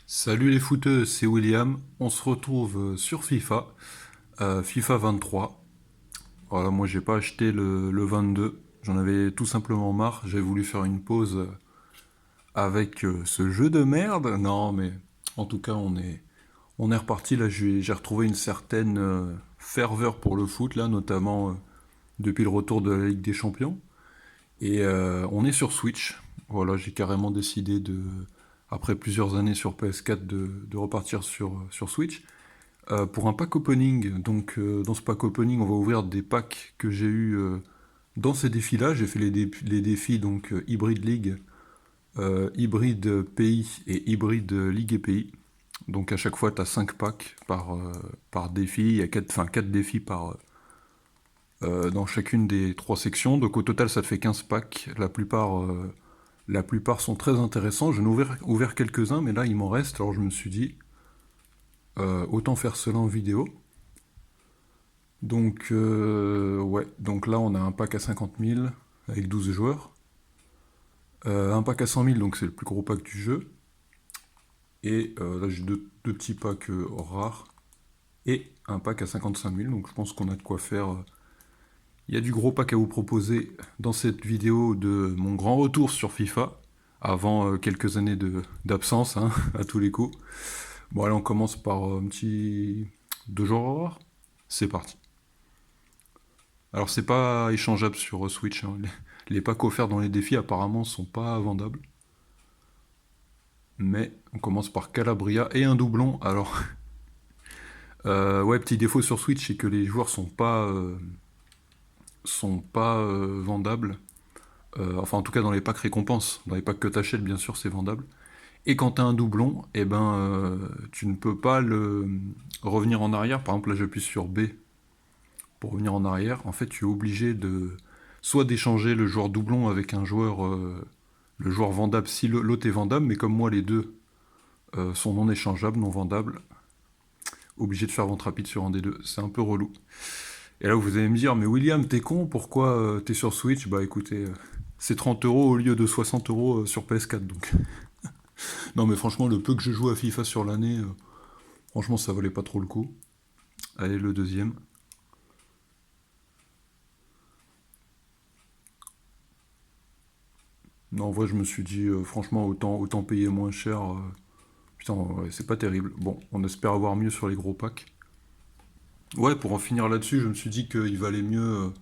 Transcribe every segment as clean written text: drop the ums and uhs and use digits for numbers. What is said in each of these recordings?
Salut les footeux, c'est William. On se retrouve sur FIFA, FIFA 23. Voilà, moi j'ai pas acheté le 22. J'en avais tout simplement marre. J'avais voulu faire une pause avec ce jeu de merde. Non, mais en tout cas, on est reparti. Là, j'ai retrouvé une certaine ferveur pour le foot, là, notamment depuis le retour de la Ligue des Champions. Et on est sur Switch. Voilà, j'ai carrément décidé après plusieurs années sur PS4, de repartir sur Switch. Pour un pack opening, donc dans ce pack opening, on va ouvrir des packs que j'ai eu dans ces défis-là. J'ai fait les défis donc Hybrid League, Hybrid Pays et Hybrid Ligue et Pays. Donc à chaque fois, tu as 5 packs par défi. Il y a 4 défis dans chacune des 3 sections. Donc au total, ça te fait 15 packs. La plupart sont très intéressants. J'en ai ouvert quelques-uns, mais là, il m'en reste. Alors je me suis dit, autant faire cela en vidéo. Donc, ouais, donc là on a un pack à 50 000 avec 12 joueurs. Un pack à 100 000, donc c'est le plus gros pack du jeu. Et là j'ai deux petits packs rares. Et un pack à 55 000, donc je pense qu'on a de quoi faire. Il y a du gros pack à vous proposer dans cette vidéo de mon grand retour sur FIFA, avant quelques années d'absence, hein, à tous les coups. Bon, allez, on commence par un petit 2 joueurs rares. C'est parti. Alors c'est pas échangeable sur Switch, hein. Les packs offerts dans les défis apparemment sont pas vendables. Mais on commence par Calabria et un doublon. Alors ouais, petit défaut sur Switch, c'est que les joueurs sont pas vendables. Enfin en tout cas dans les packs récompenses. Dans les packs que t'achètes bien sûr c'est vendable. Et quand t'as un doublon, eh ben tu ne peux pas le revenir en arrière. Par exemple là j'appuie sur B pour revenir en arrière. En fait tu es obligé de soit d'échanger le joueur doublon avec un joueur le joueur vendable si l'autre est vendable, mais comme moi les deux sont non échangeables, non vendables, obligé de faire vente rapide sur un des deux, c'est un peu relou. Et là vous allez me dire, mais William, t'es con, pourquoi t'es sur Switch? Bah écoutez, c'est 30 euros au lieu de 60 euros sur PS4, donc. Non mais franchement, le peu que je joue à FIFA sur l'année, franchement ça valait pas trop le coup. Allez, le deuxième. Non, en vrai, je me suis dit, franchement, autant payer moins cher. Putain, ouais, c'est pas terrible. Bon, on espère avoir mieux sur les gros packs. Ouais, pour en finir là-dessus, je me suis dit qu'il valait mieux.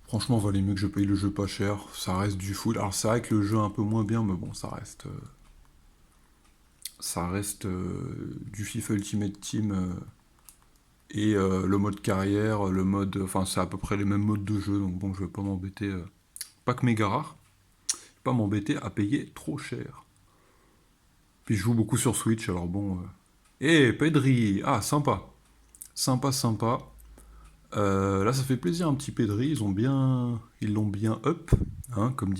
Franchement, il valait mieux que je paye le jeu pas cher. Ça reste du foot. Alors, c'est vrai que le jeu est un peu moins bien, mais bon, ça reste du FIFA Ultimate Team et le mode carrière, le mode. Enfin, c'est à peu près les mêmes modes de jeu, donc bon, je vais pas m'embêter. Pack méga rare. Pas m'embêter à payer trop cher. Puis je joue beaucoup sur Switch, alors bon. Eh, Pedri! Ah, sympa! Sympa, sympa. Là, ça fait plaisir, un petit Pedri. Ils l'ont bien up, hein, comme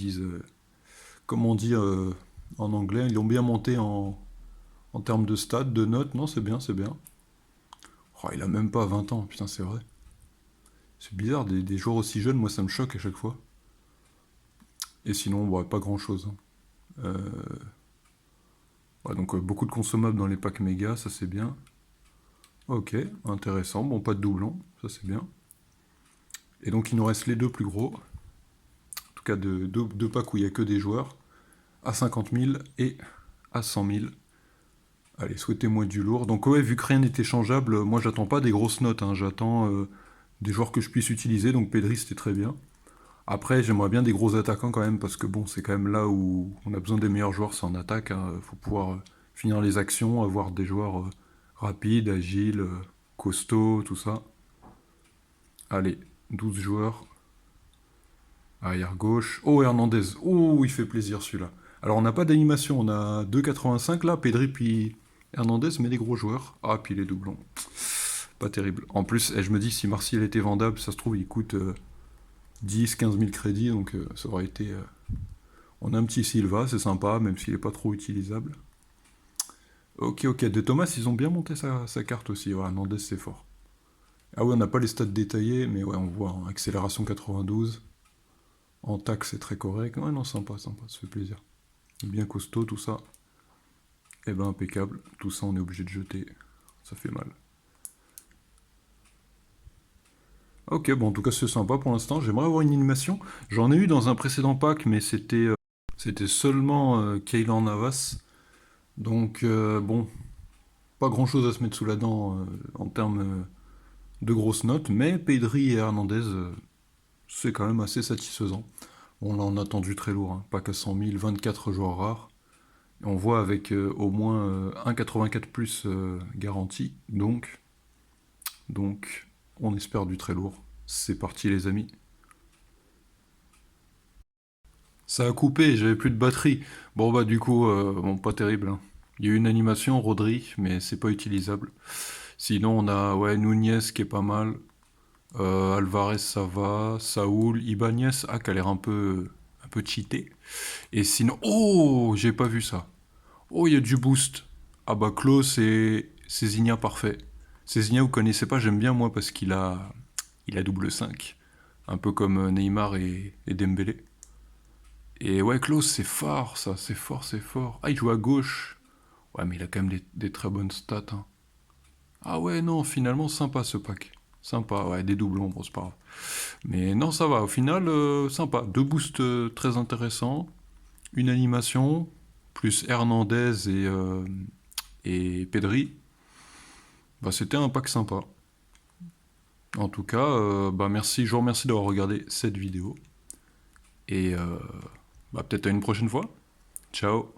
on dit en anglais. Ils l'ont bien monté en termes de stats, de notes. Non, c'est bien, c'est bien. Oh, il a même pas 20 ans, putain, c'est vrai. C'est bizarre, des joueurs aussi jeunes, moi, ça me choque à chaque fois. Et sinon, ouais, pas grand-chose, hein. Ouais, donc beaucoup de consommables dans les packs méga, ça c'est bien. Ok, intéressant. Bon, pas de doublon, ça c'est bien. Et donc il nous reste les deux plus gros. En tout cas, deux packs où il n'y a que des joueurs. À 50 000 et à 100 000. Allez, souhaitez-moi du lourd. Donc ouais, vu que rien n'est échangeable, moi j'attends pas des grosses notes, hein. J'attends des joueurs que je puisse utiliser. Donc Pedri c'était très bien. Après, j'aimerais bien des gros attaquants quand même, parce que bon, c'est quand même là où on a besoin des meilleurs joueurs, c'est en attaque, hein. Faut pouvoir finir les actions, avoir des joueurs rapides, agiles, costauds, tout ça. Allez, 12 joueurs. Arrière gauche. Oh, Hernandez. Oh, il fait plaisir celui-là. Alors, on n'a pas d'animation. On a 2,85 là. Pedri puis Hernandez, mais des gros joueurs. Ah, puis les doublons. Pas terrible. En plus, je me dis, si Martial était vendable, ça se trouve, il coûte 10-15 000 crédits. Donc, ça aurait été. On a un petit Silva, c'est sympa, même s'il n'est pas trop utilisable. Ok, ok. De Thomas, ils ont bien monté sa carte aussi. Ouais, Hernandez, c'est fort. Ah oui, on n'a pas les stats détaillés, mais ouais, on voit, hein. Accélération 92. En tac, c'est très correct. Ouais, non, sympa, sympa, ça fait plaisir. Bien costaud, tout ça. Eh ben impeccable, tout ça on est obligé de jeter, ça fait mal. Ok, bon en tout cas c'est sympa pour l'instant, j'aimerais avoir une animation. J'en ai eu dans un précédent pack, mais c'était seulement Keylor Navas. Donc bon, pas grand chose à se mettre sous la dent en termes de grosses notes, mais Pedri et Hernandez, c'est quand même assez satisfaisant. On en a attendu très lourd, hein. Pack à 100 000, 24 joueurs rares. Et on voit avec au moins 1,84 plus garanti, donc on espère du très lourd. C'est parti les amis. Ça a coupé, j'avais plus de batterie. Bon bah du coup, bon pas terrible, hein. Il y a eu une animation, Rodri, mais c'est pas utilisable. Sinon on a ouais, Nunez qui est pas mal. Alvarez ça va. Saúl, Ibanez, ah qui a l'air un peu cheaté. Et sinon, oh j'ai pas vu ça. Oh il y a du boost. Ah bah Klose et Cézinha parfait. Cézinha vous connaissez pas, j'aime bien moi parce qu'il a double 5. Un peu comme Neymar et Dembélé. Et ouais, Klose, c'est fort, ça, c'est fort, c'est fort. Ah, il joue à gauche. Ouais, mais il a quand même des très bonnes stats, hein. Ah ouais, non, finalement, sympa ce pack. Sympa, ouais, des doublons, bon, c'est pas grave. Mais non, ça va, au final, sympa. Deux boosts très intéressants, une animation, plus Hernandez et Pedri. Bah, c'était un pack sympa. En tout cas, bah, merci, je vous remercie d'avoir regardé cette vidéo. Et bah, peut-être à une prochaine fois. Ciao.